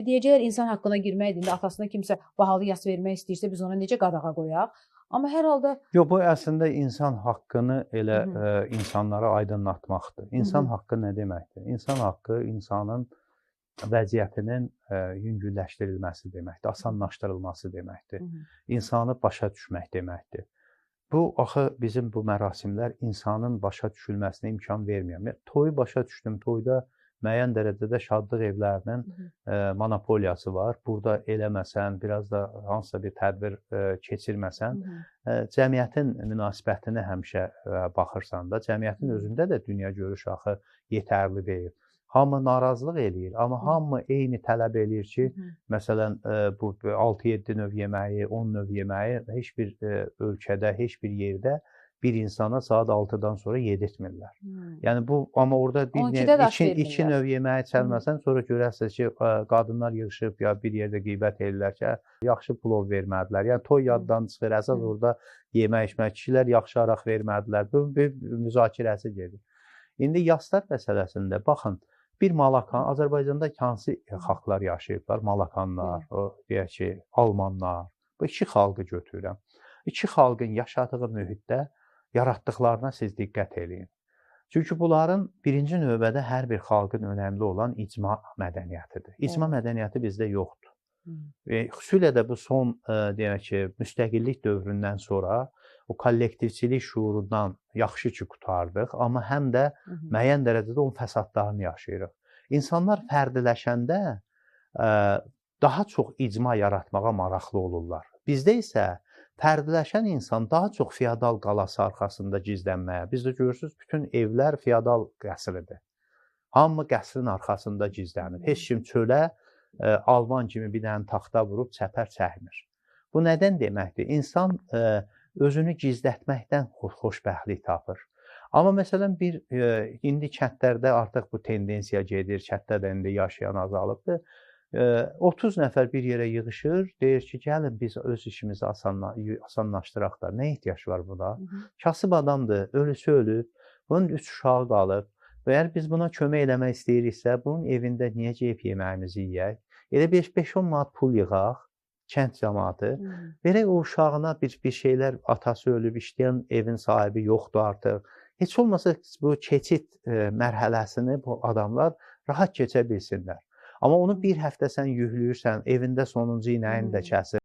Deyəcəklər insan haqqına girməkdir. İndi atasına kimsə bahalı yas vermək istəyirsə, biz ona necə qadağa qoyaq? Amma hər halda Yox, bu əslində insan haqqını elə Hı insanlara aydınlatmaqdır. İnsan hı. haqqı nə deməkdir? İnsan haqqı insanın vəziyyətinin yüngülləşdirilməsi deməkdir, asanlaşdırılması deməkdir. Hı hı. İnsanı başa düşmək deməkdir. Bu axı bizim bu mərasimlər insanın başa düşülməsinə imkan vermir. Toyu başa düşdüm, toyda müəyyən dərəcədə şadlıq evlərinin monopoliyası var. Burada eləməsən, biraz da hansısa bir tədbir keçirməsən, cəmiyyətin münasibətini həmişə baxırsan da, cəmiyyətin özündə də dünya görüşü axı yetərli deyil. Hamı narazılıq eləyir, amma hamı eyni tələb eləyir ki, məsələn, bu 6-7 növ yeməyi, 10 növ yeməyi heç bir ölkədə, heç bir yerdə bir insana saat 6-dan sonra yedirtmirlər. Yəni bu, amma orada iki növ yeməyi çəlməsən, sonra görərsiniz ki, qadınlar yığışıb ya bir yerdə qeybət edirlər ki, yaxşı plov vermədilər. Yəni toy yaddan çıxır, əsas orada yemək içmək, kişilər yaxşı araq vermədilər. Bu bir müzakirəsi gedir. İndi yaslar məsələsində baxın, bir Malakan, Azərbaycanda hansı xalqlar yaşayıblar? Malakanlar, deyək ki, Almanlar. Bu iki xalqı götürürəm. İki xalqın yaşadığı mühitdə yaratdıqlarına siz diqqət eləyin. Çünki bunların birinci növbədə hər bir xalqın önəmli olan icma mədəniyyətidir. İcma mədəniyyəti bizdə yoxdur. Xüsusilə də bu son, deyək ki, müstəqillik dövründən sonra o kollektivçilik şuurundan yaxşı ki, qurtardıq, amma həm də müəyyən dərəcədə onun fəsadlarını yaşayırıq. İnsanlar fərdiləşəndə daha çox icma yaratmağa maraqlı olurlar. Bizdə isə fərdiləşən insan daha çox feodal qalası arxasında gizlənməyə. Bizdə görürsünüz, bütün evlər feodal qəsridir. Hamı qəsrin arxasında gizlənir. Heç kim çölə Alman kimi bir dənə taxta vurub çəpər çəkmir. Bu nədən deməkdir? İnsan özünü gizlətməkdən xoşbəxtlik tapır. Amma məsələn, indi kəndlərdə artıq bu tendensiya gedir, kənddə də indi yaşayan azalıbdır. 30 nəfər bir yerə yığışır, deyir ki, gəlin biz öz işimizi asanlaşdıraq da. Nə ehtiyac var buna? Kasıb adamdır, ölüsü ölüb, bunun 3 uşağı qalıb. Və əgər biz buna kömək eləmək istəyiriksə, bunun evində niyə yeyib yeməyimizi yeyək? Elə 5-10 manat pul yığaq, kənd cəmaatı. Verək o uşağına bir şeylər, atası ölüb, işləyən evin sahibi yoxdur artıq. Heç olmasa bu keçid mərhələsini bu adamlar rahat keçə bilsinlər. Amma onu bir həftə sən yükləyirsən, evində sonuncu inəyini də kəsir.